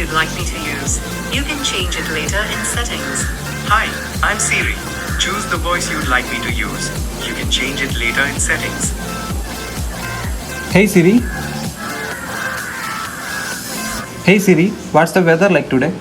you'd like me to use. You can change it later in settings. Hi, I'm Siri. Choose the voice you'd like me to use. You can change it later in settings. Hey Siri. Hey Siri, what's the weather like today?